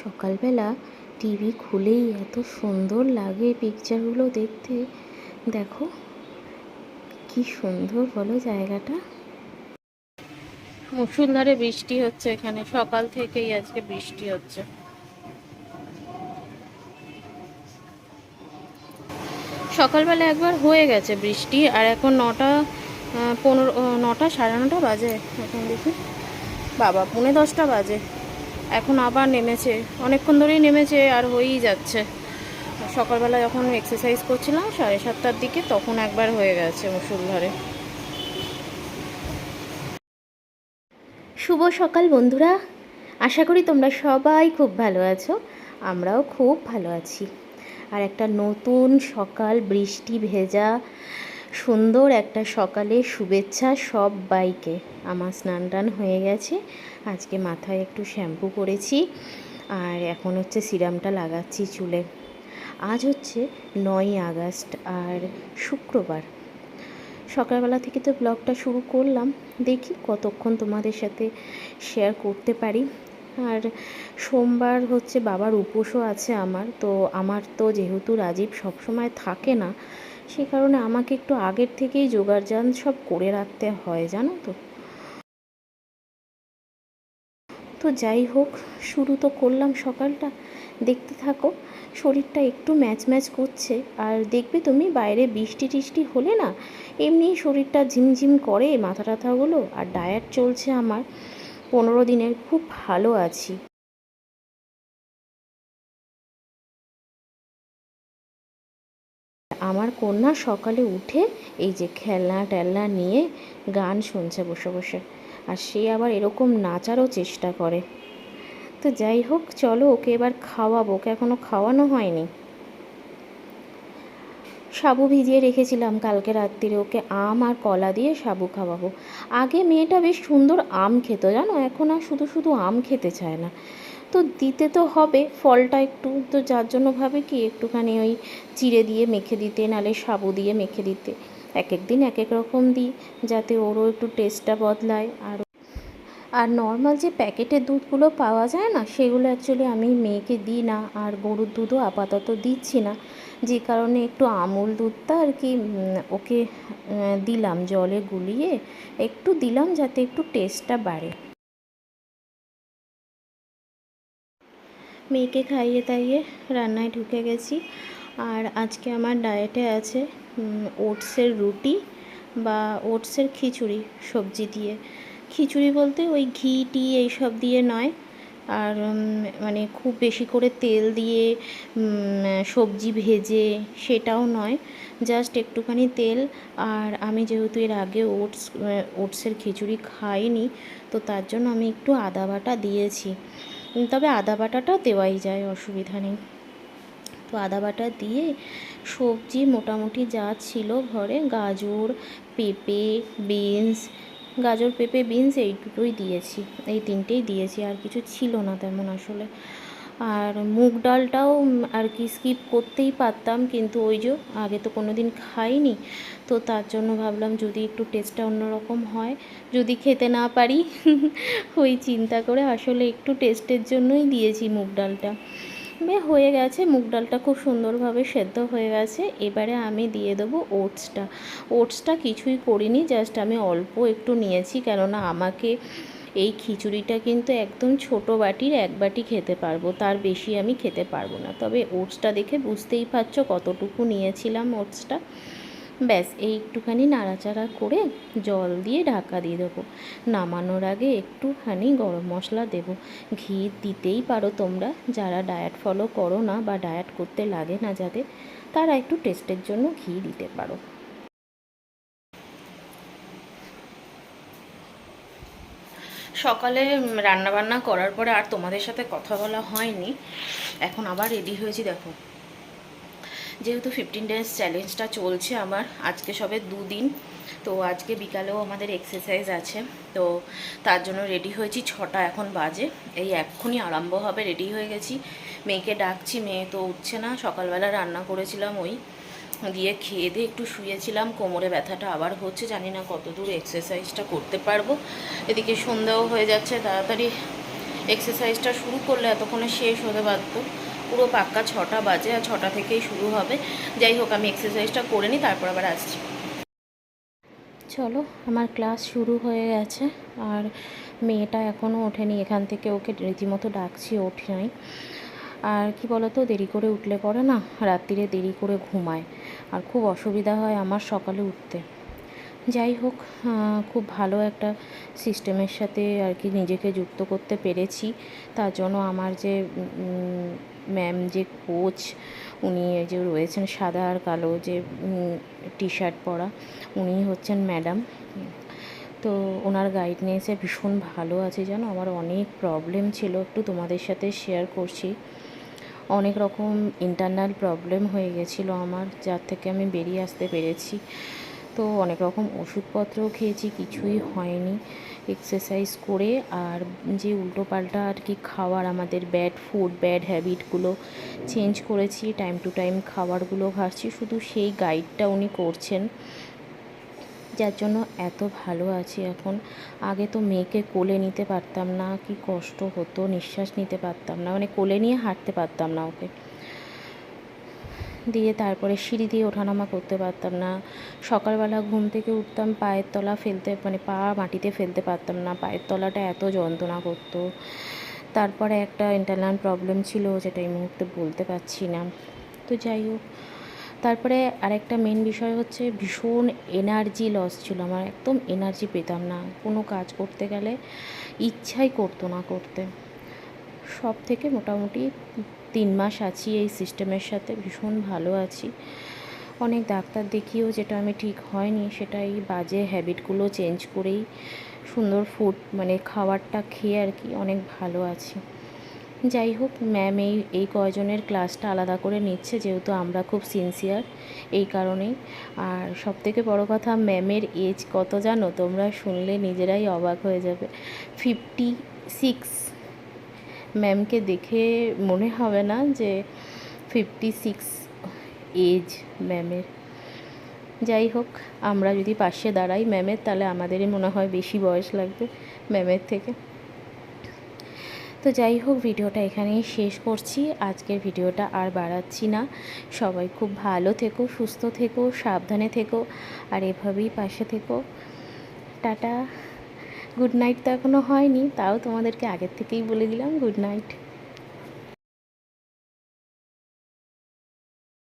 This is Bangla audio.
সকালবেলা টিভি খুলেই এত সুন্দর লাগে পিকচারগুলো দেখতে। দেখো কি সুন্দর বলো জায়গাটা। মুষলধারে বৃষ্টি হচ্ছে এখানে, সকাল থেকেই আজকে বৃষ্টি হচ্ছে। সকালবেলা একবার হয়ে গেছে বৃষ্টি, আর এখন 9টা 15, 9টা 9:30 বাজে এখন দেখি, বাবা 9:45 বাজে। এখন আবার নেমেছে, অনেকক্ষণ ধরেই নেমেছে আর হয়েই যাচ্ছে। সকালবেলা যখন এক্সারসাইজ করছিলাম 7:30টার দিকে, তখন একবার হয়ে গেছে মুষলধারে। শুভ সকাল বন্ধুরা, আশা করি তোমরা সবাই খুব ভালো আছো। আমরাও খুব ভালো আছি। আর একটা নতুন সকাল, বৃষ্টি ভেজা সুন্দর একটা সকালে শুভেচ্ছা সবাইকে। আমার স্নান টান হয়ে গেছে, আজকে মাথায় একটু শ্যাম্পু করেছি, আর এখন হচ্ছে সিরামটা লাগাচ্ছি চুলে। আজ হচ্ছে 9ই আগস্ট আর শুক্রবার। সকালবেলা থেকে তো ব্লগটা শুরু করলাম, দেখি কতক্ষণ তোমাদের সাথে শেয়ার করতে পারি। আর সোমবার হচ্ছে বাবার উপোসও আছে আমার তো যেহেতু রাজীব সবসময় থাকে না, সে কারণে আমাকে একটু আগের থেকেই জোগাড়জান সব করে রাখতে হয়, জানো তো। তো যাই হোক, শুরু তো করলাম সকালটা, দেখতে থাকো। শরীরটা একটু ম্যাচ ম্যাচ করছে, আর দেখবে তুমি বাইরে বৃষ্টি টিষ্টি হলে না এমনি শরীরটা ঝিমঝিম করে, মাথা টাথাগুলো। আর ডায়েট চলছে আমার 15 দিনের, খুব ভালো আছি। আমার কন্যা সকালে উঠে এই যে খেলনা টেলনা নিয়ে গান শুনছে বসে বসে, আর সে আবার এরকম নাচারও চেষ্টা করে। তো যাই হোক, চলো ওকে এবার খাওয়াবো, ওকে এখনও খাওয়ানো হয়নি। সাবু ভিজিয়ে রেখেছিলাম কালকে রাত্রিরে, ওকে আম আর কলা দিয়ে সাবু খাওয়াবো। আগে মেয়েটা বেশ সুন্দর আম খেত জানো, এখন আর শুধু শুধু আম খেতে চায় না। তো দিতে তো হবে ফলটা একটু, তো যার জন্য ভাবে কি একটুখানি ওই চিড়ে দিয়ে মেখে দিতে, নালে সাবু দিয়ে মেখে দিতে। এক এক দিন এক এক রকম দিই, যাতে ওরও একটু টেস্টটা বদলায়। আর নর্মাল যে প্যাকেটের দুধগুলো পাওয়া যায় না, সেগুলো অ্যাকচুয়ালি আমি মেয়েকে দিই না, আর গরুর দুধও আপাতত দিচ্ছি না। যে কারণে একটু আমুল দুধটা আর কি ওকে দিলাম, জলে গুলিয়ে একটু দিলাম, যাতে একটু টেস্টটা বাড়ে। মেয়েকে খাইয়ে তাইয়ে রান্নায় ঢুকে গেছি। আর আজকে আমার ডায়েটে আছে ওটসের রুটি বা ওটসের খিচুড়ি, সবজি দিয়ে। খিচুড়ি বলতে ওই ঘি টি এইসব দিয়ে নয়, আর মানে খুব বেশি করে তেল দিয়ে সবজি ভেজে সেটাও নয়, জাস্ট একটুখানি তেল। আর আমি যেহেতু এর আগে ওটসের খিচুড়ি খাইনি, তো তার জন্য আমি একটু আদা বাটা দিয়েছি। তবে আদা বাটাটা দেওয়াই যায়, অসুবিধা নেই। তো আদা বাটা দিয়ে সবজি মোটামুটি যা ছিল ঘরে, গাজর পেঁপে বিনস, গাজর পেঁপে বিনস এই দুটোই দিয়েছি, এই তিনটেই দিয়েছি, আর কিছু ছিল না তেমন আসলে। আর মুগ ডালটাও আর কি স্কিপ করতেই পারতাম, কিন্তু ওই যে আগে তো কোনো দিন খাইনি, তো তার জন্য ভাবলাম যদি একটু টেস্টটা অন্যরকম হয়, যদি খেতে না পারি ওই চিন্তা করে আসলে একটু টেস্টের জন্যই দিয়েছি মুগ ডালটা। হয়ে গেছে, মুগ ডালটা খুব সুন্দরভাবে সেদ্ধ হয়ে গেছে। এবারে আমি দিয়ে দেবো ওটসটা কিছুই করিনি, জাস্ট আমি অল্প একটু নিয়েছি, কেননা আমাকে এই খিচুড়িটা কিন্তু একদম ছোট বাটির 1 বাটি খেতে পারবো, তার বেশি আমি খেতে পারবো না। তবে ওটসটা দেখে বুঝতেই পারছো কতটুকু নিয়েছিলাম ওটসটা। ব্যাস এই একটুখানি নাড়াচাড়া করে জল দিয়ে ঢাকা দিয়ে দেবো। নামানোর আগে একটুখানি গরম মশলা দেবো। ঘি দিতেই পারো তোমরা, যারা ডায়েট ফলো করো না বা ডায়েট করতে লাগে না যাদের, তারা একটু টেস্টের জন্য ঘি দিতে পারো। সকালে রান্নাবান্না করার পরে আর তোমাদের সাথে কথা বলা হয়নি, এখন আবার রেডি হয়েছি। দেখো, যেহেতু 15 ডেজ চ্যালেঞ্জটা চলছে আমার, আজকে সবে 2 দিন, তো আজকে বিকালেও আমাদের এক্সারসাইজ আছে, তো তার জন্য রেডি হয়েছি। 6টা এখন বাজে, এই এক্ষুনি আরম্ভ হবে। রেডি হয়ে গেছি, মেয়েকে ডাকছি, মেয়ে তো উঠছে না। সকালবেলা রান্না করেছিলাম, ওই দিয়ে খেয়ে দিয়ে একটু শুয়েছিলাম, কোমরে ব্যথাটা আবার হচ্ছে, জানি না কত দূর এক্সারসাইজটা করতে পারবো। এদিকে সন্ধ্যাও হয়ে যাচ্ছে, তাড়াতাড়ি এক্সারসাইজটা শুরু করলে এতক্ষণে শেষ হতে পারতো। পুরো পাক্কা 6টা বাজে, আর 6টা থেকেই শুরু হবে। যাই হোক, আমি এক্সারসাইজটা করে নিই, তারপর আবার আসছি। চলো, আমার ক্লাস শুরু হয়ে গেছে, আর মেয়েটা এখনও ওঠেনি। এখান থেকে ওকে রীতিমতো ডাকছি, ওঠে নাই। আর কি বলতো, দেরি করে উঠলে পরে না রাত্রিরে দেরি করে ঘুমায়, আর খুব অসুবিধা হয় আমার সকালে উঠতে। যাই হোক, খুব ভালো একটা সিস্টেমের সাথে আর কি নিজেকে যুক্ত করতে পেরেছি। তার জন্য আমার যে ম্যাম, যে কোচ, উনি যে রয়েছেন সাদা আর কালো যে টি শার্ট পরা, উনি হচ্ছেন ম্যাডাম। তো ওনার গাইডনেসে ভীষণ ভালো আছে জানো। আমার অনেক প্রবলেম ছিল, একটু তোমাদের সাথে শেয়ার করছি। অনেক রকম ইন্টারনাল প্রবলেম হয়ে গেছিলো আমার, যার থেকে আমি বেরিয়ে আসতে পেরেছি। তো অনেক রকম ওষুধপত্রও খেয়েছি, কিছুই হয়নি। এক্সারসাইজ করে আর যে উল্টোপাল্টা আর কি খাওয়ার, আমাদের ব্যাড ফুড, ব্যাড হ্যাবিটগুলো চেঞ্জ করেছি, টাইম টু টাইম খাবারগুলো খাচ্ছি, শুধু সেই গাইডটা উনি করছেন, যার জন্য এত ভালো আছি এখন। আগে তো মেয়েকে কোলে নিতে পারতাম না, কি কষ্ট হতো, নিঃশ্বাস নিতে পারতাম না, মানে কোলে নিয়ে হাঁটতে পারতাম না ওকে। দিয়ে তারপরে সিঁড়ি দিয়ে ওঠানামা করতে পারতাম না। সকালবেলা ঘুম থেকে উঠতাম, পায়ের তলা ফেলতে, মানে পা মাটিতে ফেলতে পারতাম না, পায়ের তলাটা এত যন্ত্রণা করতো। তারপরে একটা ইন্টারনাল প্রবলেম ছিল, যেটা এই মুহূর্তে বলতে পারছি না। তো যাই হোক, তারপরে আরেকটা মেন বিষয় হচ্ছে ভীষণ এনার্জি লস ছিল আমার, একদম এনার্জি পেতাম না, কোনো কাজ করতে গেলে ইচ্ছাই করতো না করতে। সব থেকে মোটামুটি 3 মাস আছি এই সিস্টেমের সাথে, ভীষণ ভালো আছি। অনেক ডাক্তার দেখিয়েও যেটা আমি ঠিক হয়নি, সেটা এই বাজে হ্যাবিটগুলো চেঞ্জ করেই, সুন্দর ফুড মানে খাবারটা খেয়ে আর কি অনেক ভালো আছি। যাই হোক, ম্যাম এই কয়জনের ক্লাসটা আলাদা করে নিচ্ছে, যেহেতু আমরা খুব সিনসিয়ার, এই কারণেই। আর সবথেকে বড় কথা, ম্যামের এজ কত জানো তোমরা? শুনলে নিজেরাই অবাক হয়ে যাবে, 56। ম্যামকে দেখে মনে হবে না যে 56 এজ ম্যামের। যাই হোক, আমরা যদি পাশে দাঁড়াই ম্যামের, তাহলে আমাদেরই মনে হয় বেশি বয়স লাগবে ম্যামের থেকে। তো যাই হোক, ভিডিওটা এখানেই শেষ করছি। আজকের ভিডিওটা আর বাড়াচ্ছি না। সবাই খুব ভালো থেকো, সুস্থ থেকো, সাবধানে থেকো, আর এভাবেই পাশে থেকো। টাটা, গুড নাইট তো এখনও হয়নি, তাও তোমাদেরকে আগের থেকেই বলে দিলাম গুড নাইট।